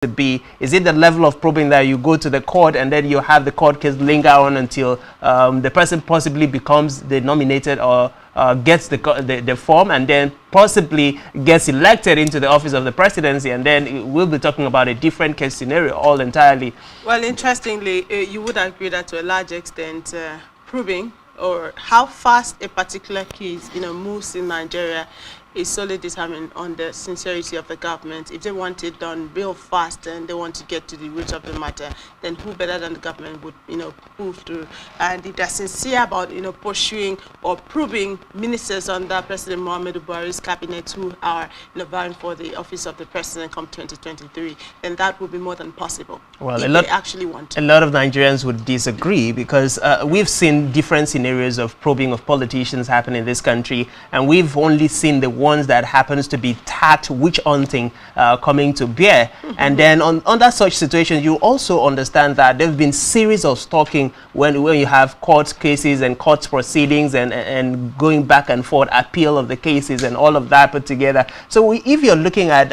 to be? Is it the level of probing that you go to the court and then you have the court case linger on until the person possibly becomes the nominated or gets the form and then possibly gets elected into the office of the presidency, and then we'll be talking about a different case scenario all entirely. Well, interestingly, you would agree that to a large extent proving or how fast a particular case moves in Nigeria is solely determined on the sincerity of the government. If they want it done real fast and they want to get to the root of the matter, then who better than the government would pull through? And if they're sincere about pursuing or proving ministers under President Muhammadu Buhari's cabinet who are vying for the office of the president come 2023, then that would be more than possible. Well, if they actually want to. A lot of Nigerians would disagree because we've seen different scenarios of probing of politicians happen in this country, and we've only seen the ones that happens to be tagged witch hunting coming to bear. And then under such situations, you also understand that there have been series of stalking when you have court cases and court proceedings and going back and forth, appeal of the cases and all of that put together. So if you're looking at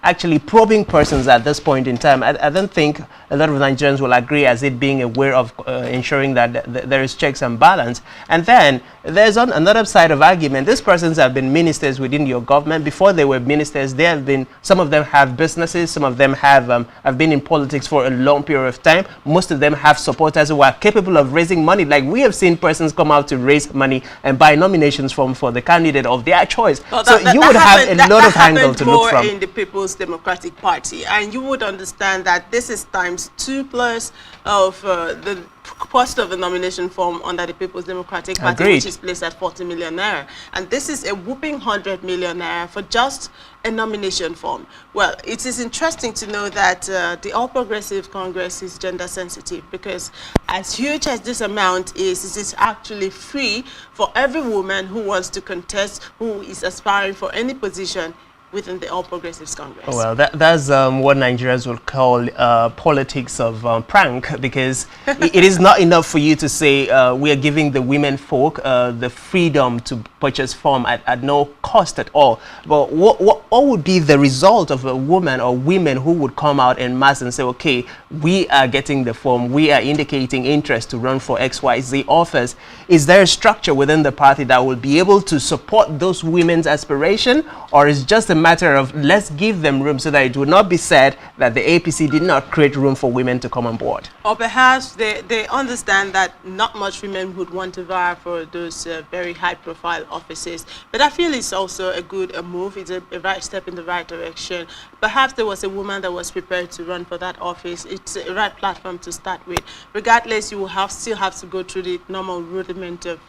actually probing persons at this point in time, I don't think a lot of Nigerians will agree as it being a way of ensuring that there is checks and balance. And then there's another side of argument. These persons have been ministers within your government. Before they were ministers, they have been, some of them have businesses, some of them have been in politics for a long period of time. Most of them have supporters who are capable of raising money. Like we have seen persons come out to raise money and buy nominations for the candidate of their choice. Well, so you would have a lot of angle to look from. In the People's Democratic Party, and you would understand that this is times 2+ of the cost of the nomination form under the People's Democratic Party, Agreed. which is placed at 40 million naira. And this is a whooping 100 million naira for just a nomination form. Well, it is interesting to know that the All Progressive Congress is gender sensitive, because as huge as this amount is, it is actually free for every woman who wants to contest, who is aspiring for any position within the All Progressives Congress. Well, that's what Nigerians would call politics of prank, because it is not enough for you to say we are giving the women folk the freedom to purchase form at no cost at all. But what would be the result of a woman or women who would come out en masse and say, okay, we are getting the form, we are indicating interest to run for XYZ office? Is there a structure within the party that will be able to support those women's aspiration, or is just a matter of let's give them room so that it would not be said that the APC did not create room for women to come on board? Or perhaps they understand that not much women would want to vie for those very high-profile offices. But I feel it's also a good move. It's a right step in the right direction. Perhaps there was a woman that was prepared to run for that office. It's a right platform to start with. Regardless, you will still have to go through the normal rudiment of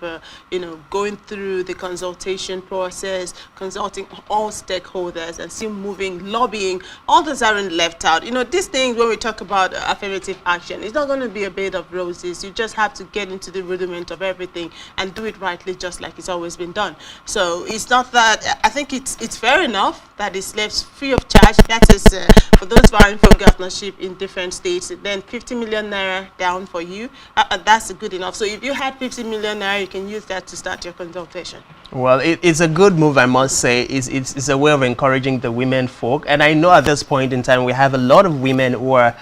going through the consultation process, consulting all stakeholders, and still moving, lobbying. All those aren't left out. These things, when we talk about affirmative action, it's not going to be a bed of roses. You just have to get into the rudiment of everything and do it rightly, just like it's always been done. So it's not that, I think it's fair enough that it's left free of charge. That is for those vying for governorship in different states. Then 50 million naira down for you. That's good enough. So if you had 50 million naira, you can use that to start your consultation. Well, it's a good move, I must say. It's a way of encouraging the women folk. And I know at this point in time, we have a lot of women who are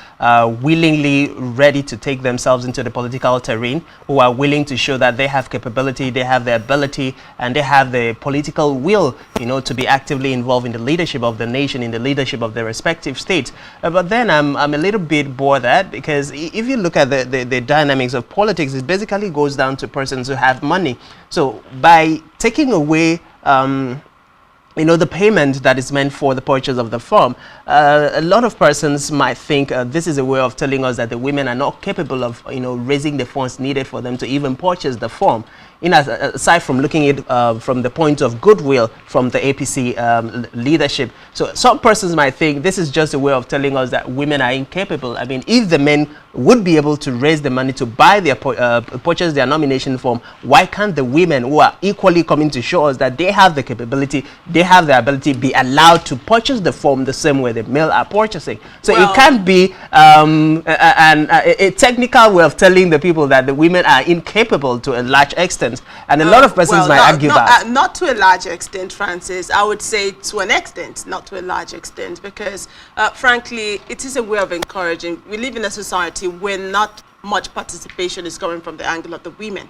willingly ready to take themselves into the political terrain, who are willing to show that they have capability, they have the ability, and they have the political will, to be actively involved in the leadership of the nation, in the leadership of their respective states. But then I'm a little bit bothered, because if you look at the dynamics of politics, it basically goes down to persons who have money. So by taking away the payment that is meant for the purchase of the form, a lot of persons might think this is a way of telling us that the women are not capable of raising the funds needed for them to even purchase the form. Aside from looking at it from the point of goodwill from the APC leadership. So some persons might think this is just a way of telling us that women are incapable. I mean, if the men would be able to raise the money to buy their purchase their nomination form, why can't the women who are equally coming to show us that they have the capability, they have the ability, be allowed to purchase the form the same way the male are purchasing? So well, it can't be a technical way of telling the people that the women are incapable to a large extent, and a lot of persons might argue that. Not to a large extent, Francis. I would say to an extent, not to a large extent, because frankly, it is a way of encouraging. We live in a society where not much participation is coming from the angle of the women.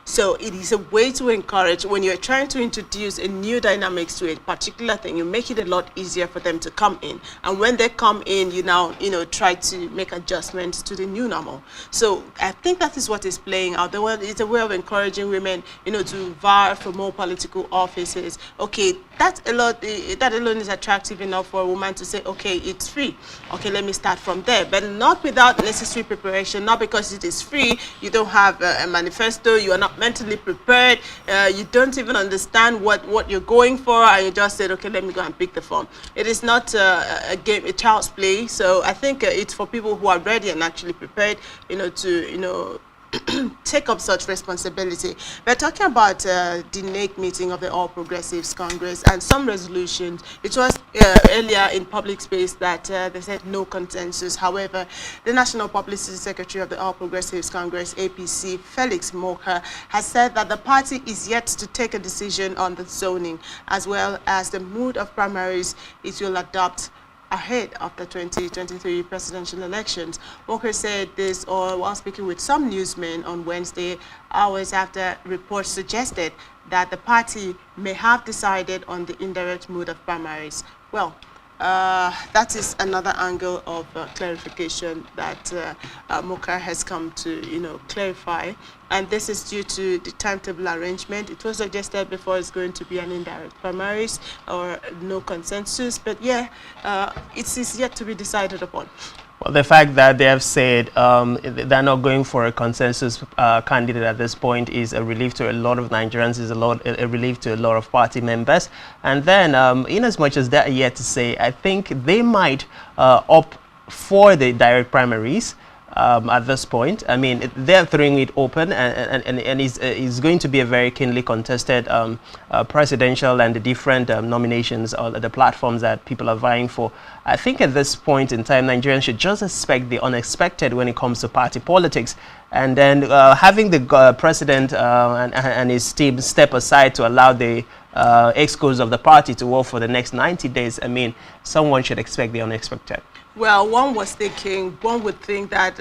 So it is a way to encourage. When you're trying to introduce a new dynamics to a particular thing, you make it a lot easier for them to come in. And when they come in, you now, try to make adjustments to the new normal. So I think that is what is playing out. It's a way of encouraging women, to vie for more political offices. Okay, that alone is attractive enough for a woman to say, okay, it's free. Okay, let me start from there. But not without necessary preparation, not because it is free, you don't have a manifesto, you are not mentally prepared, you don't even understand what you're going for, and you just said, okay, let me go and pick the form. It is not a game, a child's play. So I think it's for people who are ready and actually prepared, to take up such responsibility. We're talking about the NEC meeting of the All Progressives Congress and some resolutions. It was earlier in public space that they said no consensus. However, the National Publicity Secretary of the All Progressives Congress, APC, Felix Moka, has said that the party is yet to take a decision on the zoning, as well as the mood of primaries it will adopt ahead of the 2023 presidential elections. Walker said this while speaking with some newsmen on Wednesday, hours after reports suggested that the party may have decided on the indirect mode of primaries. Well, that is another angle of clarification that Moka has come to, clarify. And this is due to the timetable arrangement. It was suggested before it's going to be an indirect primaries or no consensus. But yeah, it is yet to be decided upon. Well, the fact that they have said they're not going for a consensus candidate at this point is a relief to a lot of Nigerians, is a relief to a lot of party members. And then, in as much as they're yet to say, I think they might opt for the direct primaries. At this point, I mean, they're throwing it open, and it's going to be a very keenly contested presidential and the different nominations or the platforms that people are vying for. I think at this point in time, Nigerians should just expect the unexpected when it comes to party politics. And then having the president and his team step aside to allow the excos of the party to work for the next 90 days, I mean, someone should expect the unexpected. Well, one would think that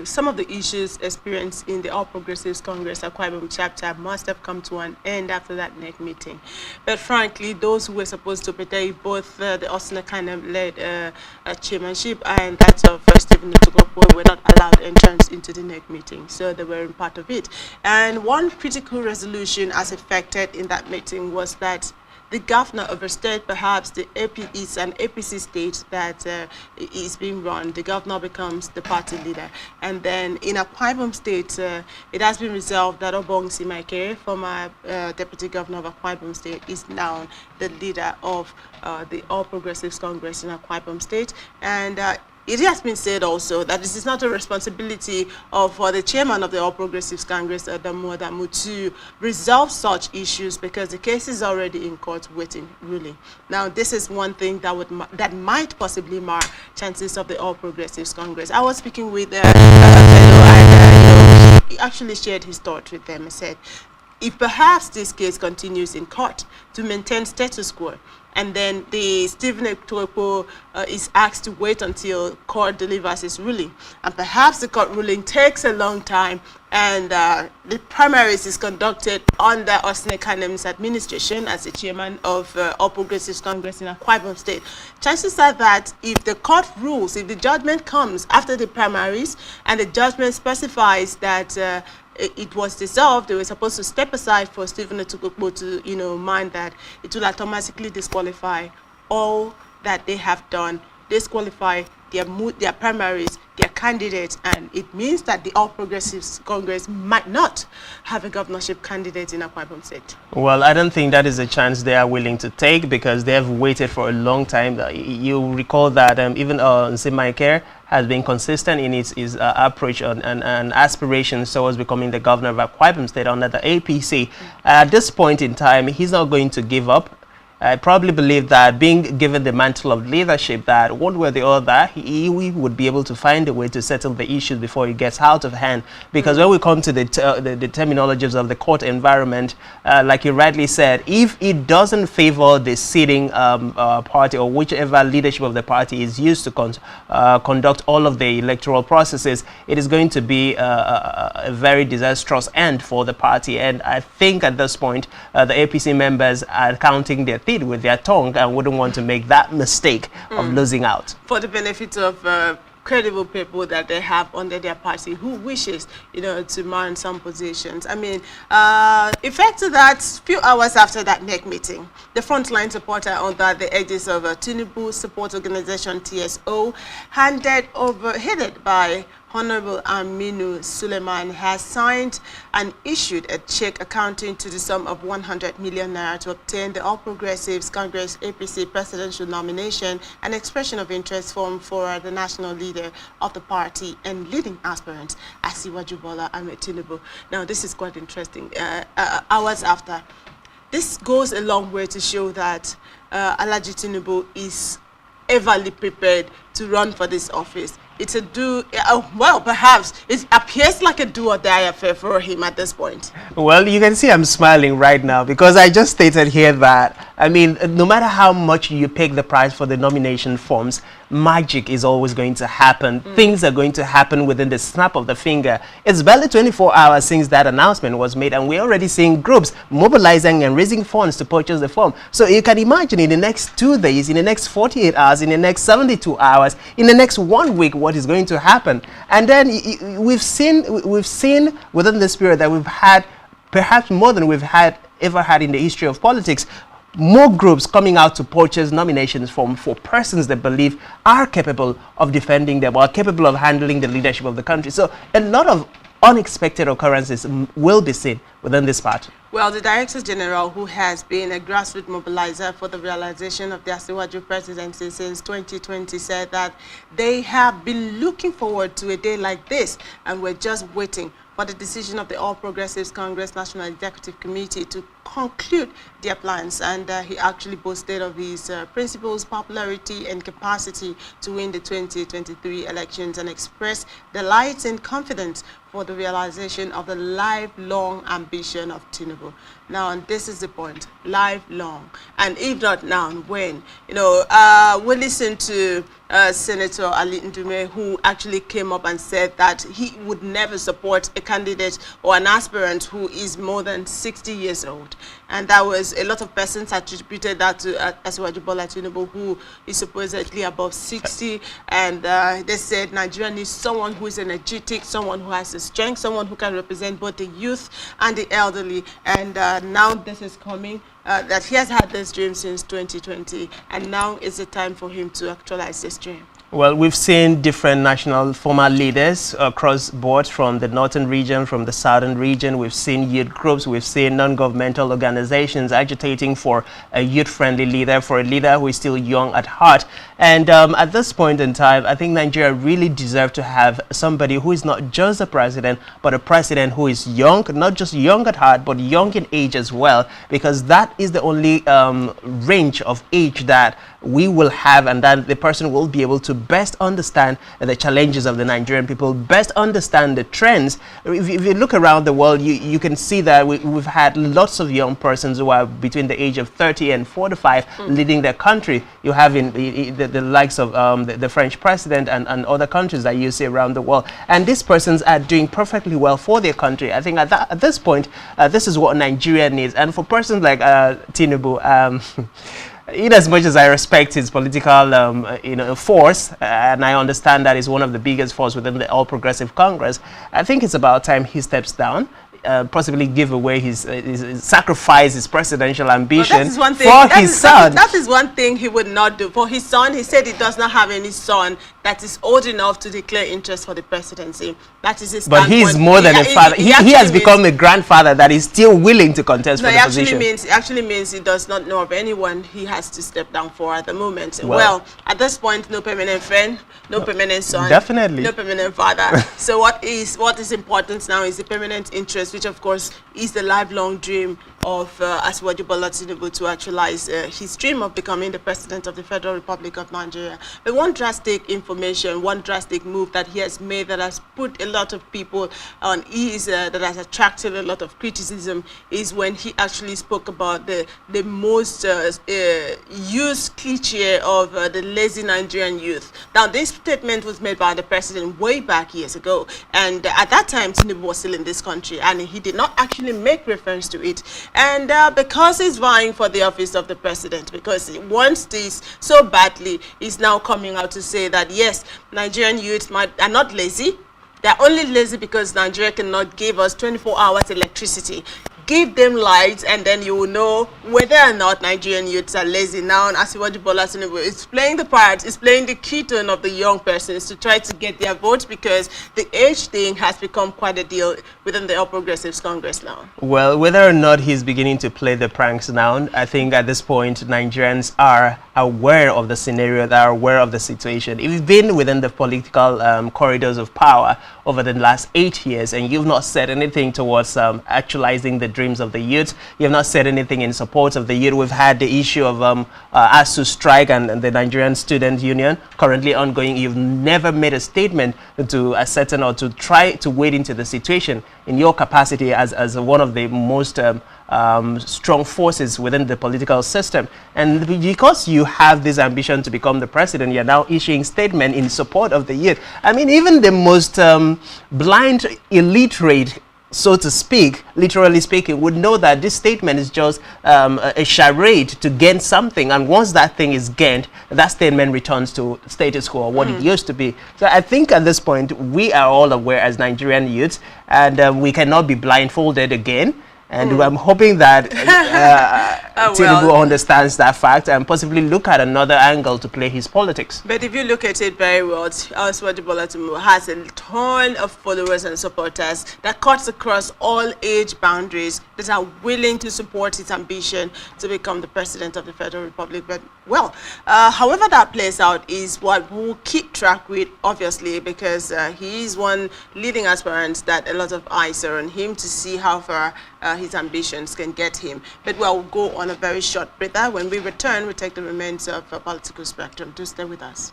some of the issues experienced in the All Progressives Congress Akwa Ibom chapter must have come to an end after that NEC meeting. But frankly, those who were supposed to protect both the Osina Kano-led chairmanship and that of STVNg were not allowed entrance into the NEC meeting, so they weren't part of it. And one critical resolution as affected in that meeting was that the governor overstayed perhaps the it's an APC state that is being run. The governor becomes the party leader. And then in Akwa Ibom state, it has been resolved that Obong Simaike, former deputy governor of Akwa Ibom state, is now the leader of the All Progressives Congress in Akwa Ibom state. And it has been said also that this is not a responsibility of the chairman of the All Progressives Congress, Adamu, to resolve such issues because the case is already in court waiting ruling. Now, this is one thing that might possibly mar chances of the All Progressives Congress. I was speaking with a fellow, and he actually shared his thought with them. He said, if perhaps this case continues in court to maintain status quo, and then the STVNg is asked to wait until court delivers its ruling. And perhaps the court ruling takes a long time, and the primaries is conducted under Osina Kano's administration as the chairman of All Progressives Congress in Akwa Ibom State. Chances are that if the court rules, if the judgment comes after the primaries, and the judgment specifies that it was dissolved, they were supposed to step aside for STVNg to, mind that it will automatically disqualify all that they have done, disqualify their primaries, their candidates, and it means that the All Progressives Congress might not have a governorship candidate in Akwa Ibom State. Well, I don't think that is a chance they are willing to take because they have waited for a long time. You recall that even Simaike has been consistent in his approach and aspirations towards becoming the governor of Akwa Ibom State under the APC. At this point in time, he's not going to give up. I probably believe that being given the mantle of leadership, that one way or the other, he would be able to find a way to settle the issues before it gets out of hand. Because when we come to the terminologies of the court environment, like you rightly said, if it doesn't favor the sitting party or whichever leadership of the party is used to conduct all of the electoral processes, it is going to be a very disastrous end for the party. And I think at this point, the APC members are counting their with their tongue and wouldn't want to make that mistake of losing out. For the benefit of credible people that they have under their party who wishes, to mount some positions. I mean, effect to that, few hours after that NEC meeting, the frontline supporter under the aegis of Tinubu support organization TSO, headed by Honorable Aminu Suleiman, has signed and issued a check accounting to the sum of 100 million naira to obtain the All Progressives Congress APC presidential nomination and expression of interest form for the national leader of the party and leading aspirant, Asiwaju Bola Ahmed Tinubu. Now, this is quite interesting. Hours after, this goes a long way to show that Alhaji Tinubu is everly prepared to run for this office. It's a well, perhaps it appears like a do or die affair for him at this point. Well, you can see I'm smiling right now because I just stated here that, I mean, no matter how much you pick the price for the nomination forms, magic is always going to happen. Things are going to happen within the snap of the finger. It's barely 24 hours since that announcement was made, and we're already seeing groups mobilizing and raising funds to purchase the form. So you can imagine in the next 2 days, in the next 48 hours, in the next 72 hours, in the next 1 week, what is going to happen. And then we've seen within this period that we've had perhaps more than we've ever had in the history of politics, more groups coming out to purchase nominations for persons they believe are capable of defending them or capable of handling the leadership of the country. So a lot of unexpected occurrences will be seen within this party. Well, the Director General, who has been a grassroots mobilizer for the realization of the Asiwaju presidency since 2020, said that they have been looking forward to a day like this and we're just waiting for the decision of the All Progressives Congress National Executive Committee to conclude their plans. And he actually boasted of his principles, popularity, and capacity to win the 2023 elections and expressed delight and confidence for the realization of the lifelong ambition of Tinubu. Now, and this is the point, lifelong. And if not now, when? We listened to Senator Ali Ndume, who actually came up and said that he would never support a candidate or an aspirant who is more than 60 years old. And that was, a lot of persons attributed that to Asiwaju Bola Tinubu, who is supposedly above 60. And they said Nigeria needs someone who is energetic, someone who has the strength, someone who can represent both the youth and the elderly. And now this is coming, that he has had this dream since 2020. And now is the time for him to actualize this dream. Well, we've seen different national former leaders across board from the northern region, from the southern region. We've seen youth groups, we've seen non-governmental organizations agitating for a youth-friendly leader, for a leader who is still young at heart. And at this point in time, I think Nigeria really deserves to have somebody who is not just a president, but a president who is young, not just young at heart, but young in age as well, because that is the only range of age that we will have, and that the person will be able to best understand the challenges of the Nigerian people, best understand the trends. If you look around the world, you can see that we've had lots of young persons who are between the age of 30 and 45 leading their country. You have in the likes of the French president and other countries that you see around the world. And these persons are doing perfectly well for their country. I think at this point, this is what Nigeria needs. And for persons like Tinubu, in as much as I respect his political force, and I understand that he's one of the biggest force within the All Progressive Congress, I think it's about time he steps down, possibly give away his sacrifice his presidential ambition for his son. That is one thing he would not do. For his son, he said he does not have any son that is old enough to declare interest for the presidency. That is his standpoint. But he is more than a father. He has become a grandfather that is still willing to contest for the position. It actually means he does not know of anyone he has to step down for at the moment. Well, at this point, no permanent friend, no permanent son, definitely no permanent father. So what is important now is the permanent interest, which of course is the lifelong dream of Asiwaju Bola Tinubu to actualize his dream of becoming the president of the Federal Republic of Nigeria. But one drastic information, one drastic move that he has made that has put a lot of people on ease, that has attracted a lot of criticism, is when he actually spoke about the most used cliche of the lazy Nigerian youth. Now, this statement was made by the president way back years ago, and at that time Tinubu was still in this country, and he did not actually make reference to it. And because he's vying for the office of the president, because he wants this so badly, he's now coming out to say that yes, Nigerian youths are not lazy. They're only lazy because Nigeria cannot give us 24 hours electricity. Give them lights, and then you will know whether or not Nigerian youths are lazy. Now, Asiwaju Bola Tinubu is playing the part, is playing the key tone of the young persons to try to get their votes, because the age thing has become quite a deal within the All Progressives Congress now. Well, whether or not he's beginning to play the pranks now, I think at this point Nigerians are aware of the scenario, they are aware of the situation. If you've been within the political corridors of power over the last 8 years and you've not said anything towards actualizing the dreams of the youth, you have not said anything in support of the youth. We've had the issue of ASU strike and the Nigerian Student Union currently ongoing. You've never made a statement to ascertain or to try to wade into the situation in your capacity as one of the most strong forces within the political system. And because you have this ambition to become the president, you're now issuing statement in support of the youth. I mean, even the most blind, illiterate, so to speak, literally speaking, would know that this statement is just a charade to gain something. And once that thing is gained, that statement returns to status quo, or what it used to be. So I think at this point, we are all aware as Nigerian youths, and we cannot be blindfolded again. And I'm hoping that Tinubu understands that fact and possibly look at another angle to play his politics. But if you look at it very well, Asiwaju Bola Tinubu has a ton of followers and supporters that cuts across all age boundaries, that are willing to support his ambition to become the president of the Federal Republic. But, well, however that plays out is what we'll keep track with, obviously, because he is one leading aspirant that a lot of eyes are on him to see how far his ambitions can get him. But we'll go on a very short breather. When we return, we take the remains of political spectrum. Do stay with us.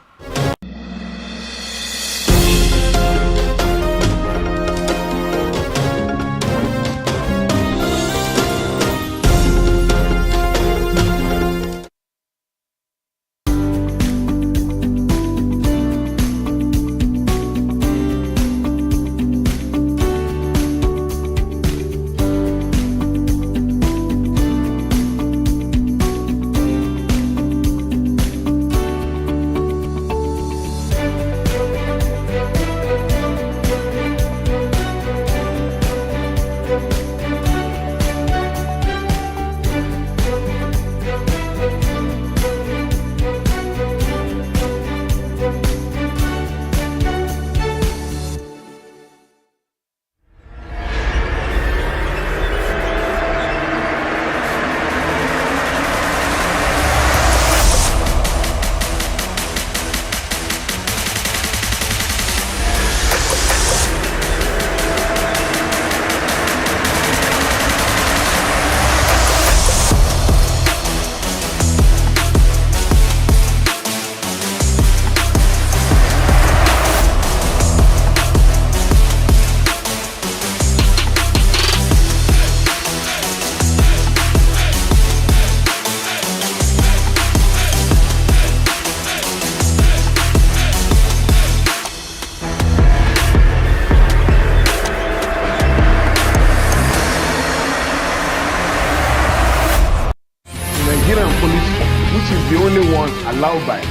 Allowed by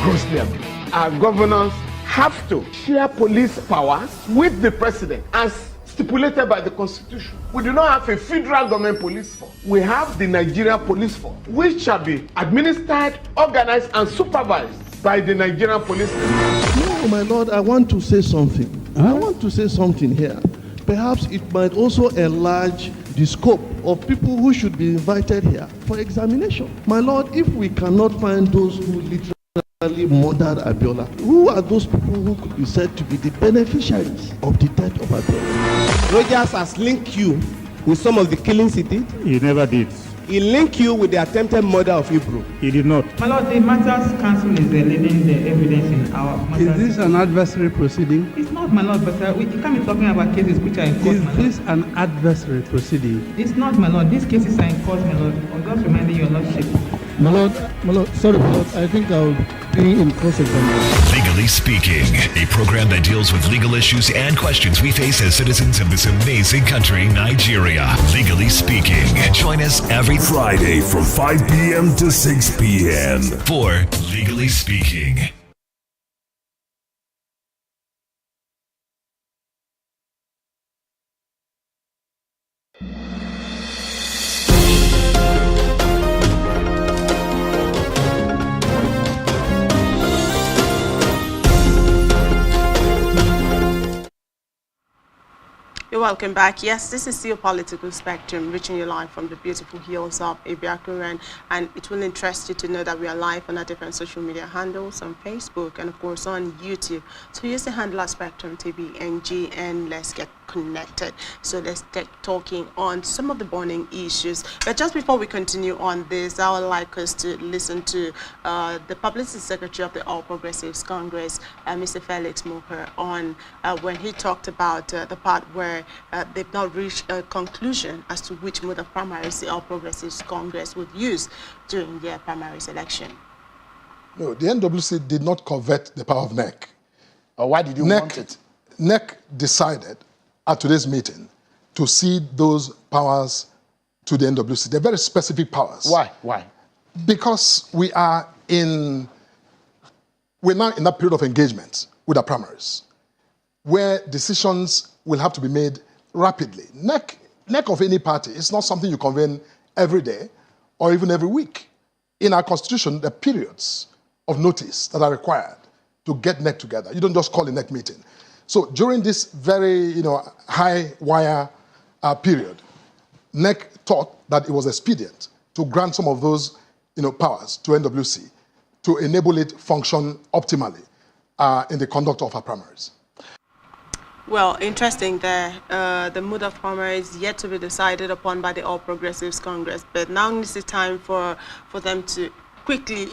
grossly abused. Our governors have to share police powers with the president as stipulated by the Constitution. We do not have a federal government police force. We have the Nigeria Police Force, which shall be administered, organized, and supervised by the Nigerian police. No, my lord, I want to say something. I want to say something here. Perhaps it might also enlarge the scope of people who should be invited here for examination. My lord, if we cannot find those who literally murdered Abiola, who are those people who could be said to be the beneficiaries of the death of Abiola? Rogers has linked you with some of the killings he did. He never did. He linked you with the attempted murder of Hebrew. He did not. My lord, the Matters Council is leading the evidence in our matters. Is this an adversary proceeding? It's not, my lord, but we can't be talking about cases which are in court, Is my this lord. an adversary proceeding? It's not, my lord. These cases are in court, my lord. I'm just reminding your lordship. My lord, sorry, my lord, I think I'll be in cross-examination. Legally Speaking, a program that deals with legal issues and questions we face as citizens of this amazing country, Nigeria. Legally Speaking. Join us every Friday from 5 p.m. to 6 p.m. for Legally Speaking. You're welcome back. Yes, this is still Political Spectrum, reaching you live from the beautiful hills of Ibiakuren, and it will interest you to know that we are live on our different social media handles on Facebook and of course on YouTube. So use the handle at Spectrum STVNg and let's get connected. So let's get talking on some of the burning issues. But just before we continue on this, I would like us to listen to the Publicity Secretary of the All Progressives Congress, Mr. Felix Moher, on when he talked about the part where they've not reached a conclusion as to which mode of primaries the All Progressives Congress would use during their primaries election. No, the NWC did not covet the power of NEC. Why did you want it? NEC decided at today's meeting to cede those powers to the NWC. They're very specific powers. Why? Why? Because we're now in that period of engagement with our primaries, where decisions will have to be made rapidly. NEC of any party is not something you convene every day or even every week. In our constitution, there are periods of notice that are required to get NEC together. You don't just call a NEC meeting. So during this very high wire period, NEC thought that it was expedient to grant some of those powers to NWC to enable it function optimally in the conduct of our primaries. Well, interesting there. The mode of primaries is yet to be decided upon by the All Progressives Congress, but now is the time for them to quickly,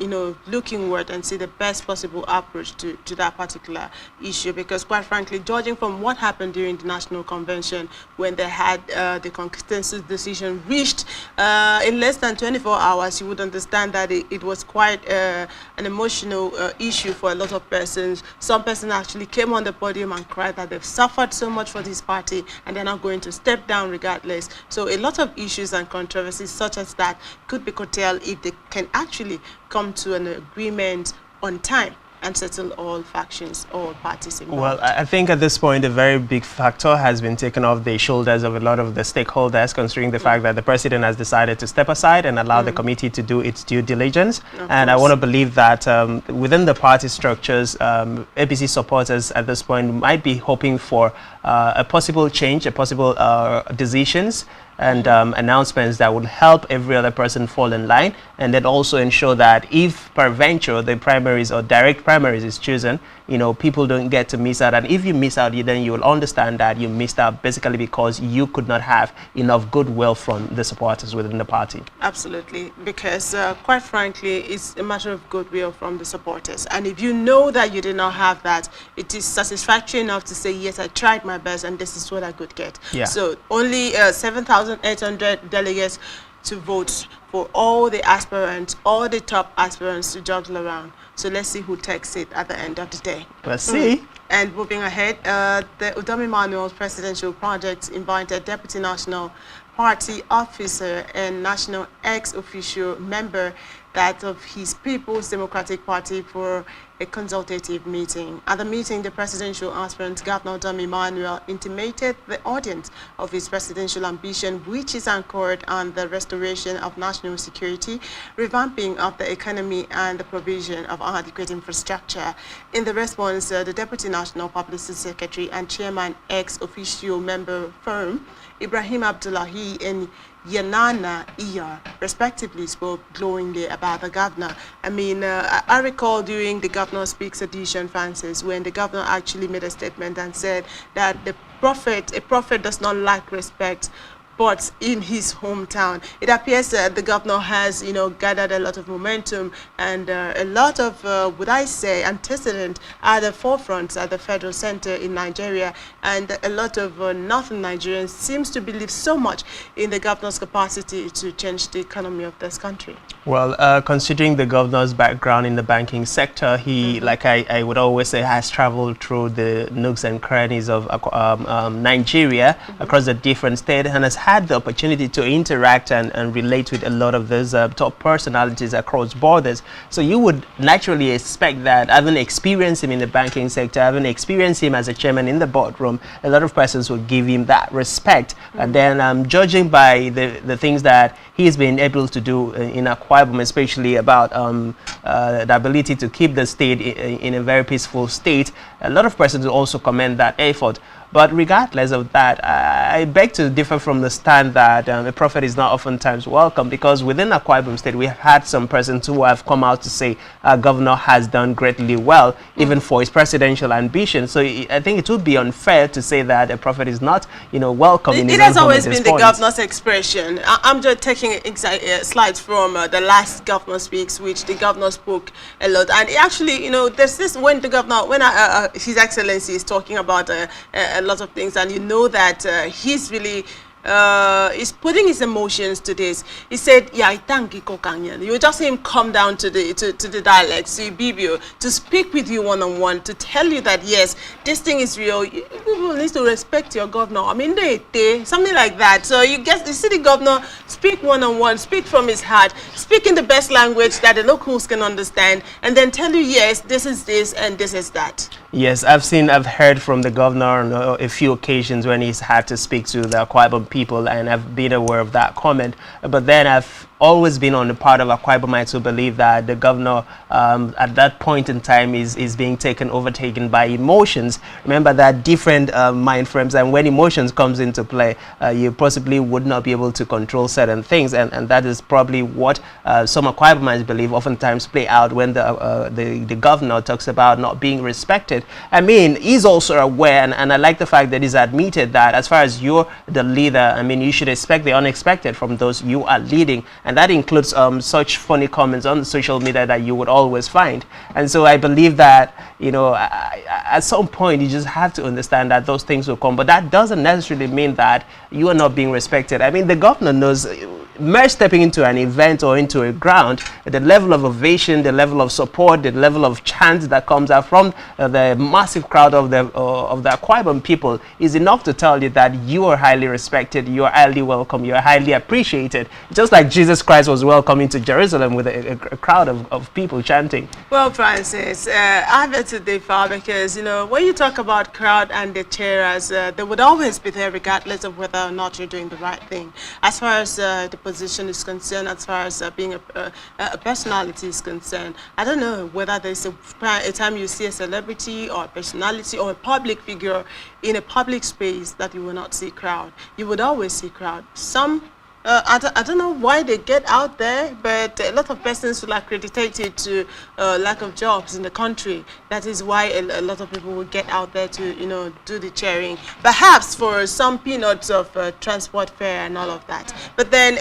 look inward and see the best possible approach to that particular issue. Because quite frankly, judging from what happened during the National Convention when they had the consensus decision reached in less than 24 hours, you would understand that it was quite an emotional issue for a lot of persons. Some persons actually came on the podium and cried that they've suffered so much for this party and they're not going to step down regardless. So a lot of issues and controversies such as that could be curtailed if they can actually come to an agreement on time and settle all factions, all parties involved. Well, I think at this point, a very big factor has been taken off the shoulders of a lot of the stakeholders, considering the fact that the president has decided to step aside and allow the committee to do its due diligence. And I want to believe that within the party structures, APC supporters at this point might be hoping for a possible change, a possible decisions and announcements that would help every other person fall in line, and then also ensure that if peradventure the primaries or direct primaries is chosen, people don't get to miss out. And if you miss out, then you will understand that you missed out basically because you could not have enough goodwill from the supporters within the party. Absolutely, because quite frankly, it's a matter of goodwill from the supporters. And if you know that you did not have that, it is satisfactory enough to say, yes, I tried my best and this is what I could get. Yeah. So only 7,800 delegates to vote for all the aspirants, all the top aspirants to juggle around. So let's see who takes it at the end of the day. Let's see. And moving ahead, the Udom Emmanuel Presidential Project invited Deputy National Party Officer and National Ex-Officio Member that of his People's Democratic Party for a consultative meeting. At the meeting, the presidential aspirant, Governor Dom Emmanuel, intimated the audience of his presidential ambition, which is anchored on the restoration of national security, revamping of the economy, and the provision of adequate infrastructure. In the response, the Deputy National Publicity Secretary and Chairman ex-officio member firm, Ibrahim Abdullahi and Yanana Iyar, respectively, spoke glowingly about the governor. I mean, I recall during the Governor Speaks edition, Francis, when the governor actually made a statement and said that a prophet does not lack respect, but in his hometown. It appears that the governor has, gathered a lot of momentum and a lot of, would I say, antecedent at the forefront at the federal center in Nigeria, and a lot of northern Nigerians seems to believe so much in the governor's capacity to change the economy of this country. Well, considering the governor's background in the banking sector, he, like I would always say, has traveled through the nooks and crannies of Nigeria across the different states, and has had the opportunity to interact and relate with a lot of those top personalities across borders. So you would naturally expect that, having experienced him in the banking sector, having experienced him as a chairman in the boardroom, a lot of persons would give him that respect. And then judging by the things that he's been able to do in Akwa Ibom, especially about the ability to keep the state in a very peaceful state, a lot of persons will also commend that effort. But regardless of that, I beg to differ from the stand that a prophet is not oftentimes welcome, because within Akwa Ibom State, we have had some persons who have come out to say governor has done greatly well, even for his presidential ambition. So I think it would be unfair to say that a prophet is not, welcome in his own home. It has always been the governor's expression. I'm just taking slides from the last governor speaks, which the governor spoke a lot. And actually, there's this, when the governor, when His Excellency is talking about a lot of things, and that he's really is putting his emotions to this. He said, "Yeah, thank you, Kokanyan." You just see him come down to the dialects, to Ibibio, to speak with you one-on-one, to tell you that yes, this thing is real. People need to respect your governor. I mean, something like that. So you see the governor speak one-on-one, speak from his heart, speak in the best language that the locals can understand, and then tell you, yes, this is this and this is that. Yes, I've heard from the governor on a few occasions when he's had to speak to the Akwa Ibom people, and I've been aware of that comment. But then I've always been on the part of Akwa Ibomites who believe that the governor at that point in time is being overtaken by emotions. Remember that different mind frames, and when emotions comes into play, you possibly would not be able to control certain things, and that is probably what some Akwa Ibomites believe oftentimes play out when the governor talks about not being respected. I mean, he's also aware, and I like the fact that he's admitted that as far as you're the leader, I mean, you should expect the unexpected from those you are leading. And that includes such funny comments on social media that you would always find. And so I believe that, at some point you just have to understand that those things will come. But that doesn't necessarily mean that you are not being respected. I mean, the governor knows, mere stepping into an event or into a ground, the level of ovation, the level of support, the level of chant that comes out from the massive crowd of the Akwa Ibom people is enough to tell you that you are highly respected, you are highly welcome, you are highly appreciated. Just like Jesus Christ was welcoming to Jerusalem with a crowd of people chanting. Well, Francis, I beg to differ, because when you talk about crowd and the cheerers, they would always be there regardless of whether or not you're doing the right thing. As far as the position is concerned, as far as being a personality is concerned, I don't know whether there's a time you see a celebrity or a personality or a public figure in a public space that you will not see crowd. You would always see crowd. Some I don't know why they get out there, but a lot of persons will accredit it to lack of jobs in the country. That is why a lot of people will get out there to, do the cheering. Perhaps for some peanuts of transport fare and all of that. But then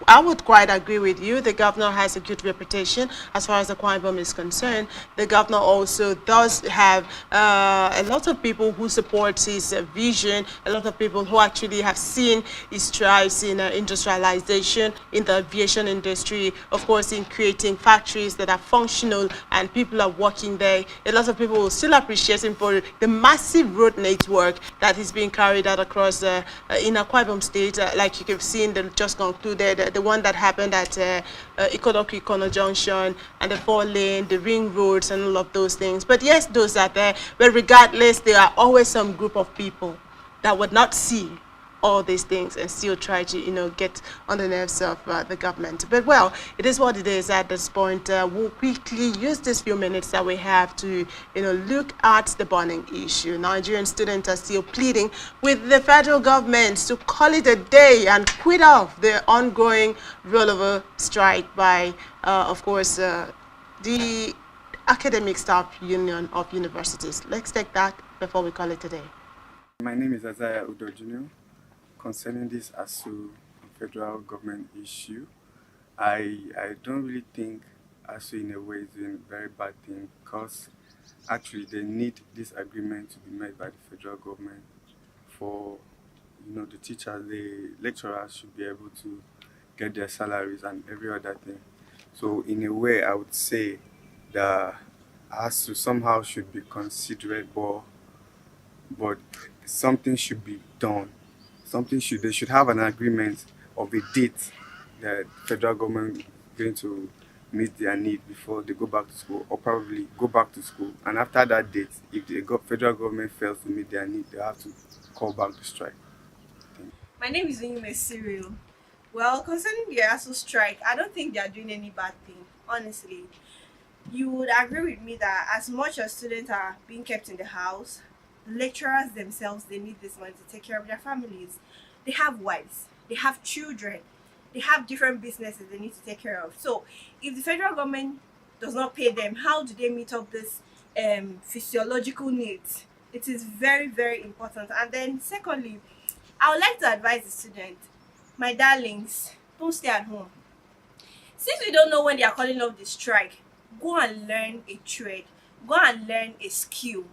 I would quite agree with you. The governor has a good reputation as far as the Akwa Ibom is concerned. The governor also does have a lot of people who support his vision, a lot of people who actually have seen his strides in industrialization in the aviation industry, of course, in creating factories that are functional and people are working there. A lot of people will still appreciate him for the massive road network that is being carried out across in Akwa Ibom State, like you have seen, they just concluded, the one that happened at Ikono Junction, and the 4-lane, the ring roads, and all of those things. But yes, those are there. But regardless, there are always some group of people that would not see all these things and still try to, get on the nerves of the government. But well, it is what it is at this point. We'll quickly use these few minutes that we have to, look at the burning issue. Nigerian students are still pleading with the federal government to call it a day and quit off the ongoing rollover strike by, of course, the Academic Staff Union of Universities. Let's take that before we call it a day. My name is Isaiah Udo Jr. Concerning this ASU federal government issue, I don't really think ASU in a way is doing a very bad thing, because actually they need this agreement to be made by the federal government for the teachers, the lecturers should be able to get their salaries and every other thing. So in a way, I would say that ASU somehow should be considerate, but something should be done. They should have an agreement of a date that federal government is going to meet their need before they go back to school, or probably go back to school. And after that date, if the federal government fails to meet their need, they have to call back the strike. My name is Unyume Cyril. Well, concerning the ASU strike, I don't think they are doing any bad thing, honestly. You would agree with me that as much as students are being kept in the house, lecturers themselves, they need this money to take care of their families. They have wives, they have children, they have different businesses they need to take care of. So if the federal government does not pay them, how do they meet up this physiological needs? It is very, very important. And then secondly, I would like to advise the students, my darlings, don't stay at home. Since we don't know when they are calling off the strike, go and learn a trade, go and learn a skill.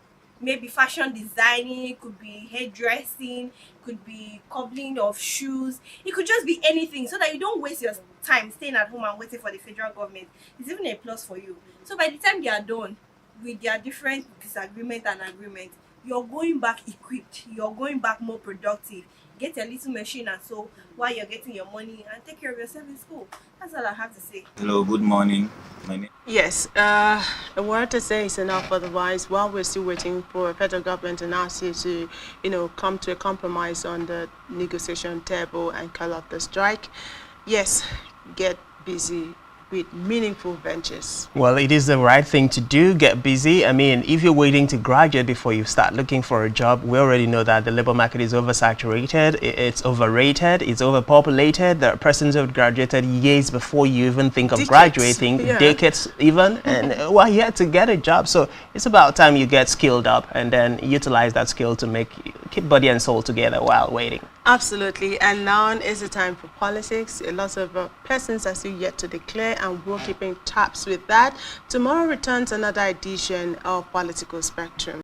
Maybe fashion designing, it could be hairdressing, could be cobbling of shoes. It could just be anything, so that you don't waste your time staying at home and waiting for the federal government. It's even a plus for you. So by the time they are done with their different disagreement and agreement, you're going back equipped, you're going back more productive. Get a little machine and so while you're getting your money, and take care of yourself in school. That's all I have to say. Hello, good morning. My name. Yes, a word to say is enough. Otherwise, while we're still waiting for federal government and ASU to, come to a compromise on the negotiation table and call off the strike, yes, get busy with meaningful ventures. Well, it is the right thing to do. Get busy. I mean, if you're waiting to graduate before you start looking for a job, we already know that the labor market is oversaturated, it's overrated, it's overpopulated. There are persons who have graduated years before you even think of graduating, decades even, and we're here to get a job. So it's about time you get skilled up and then utilize that skill to keep body and soul together while waiting. Absolutely, and now is the time for politics. A lot of persons are still yet to declare, and we're keeping tabs with that. Tomorrow returns another edition of Political Spectrum.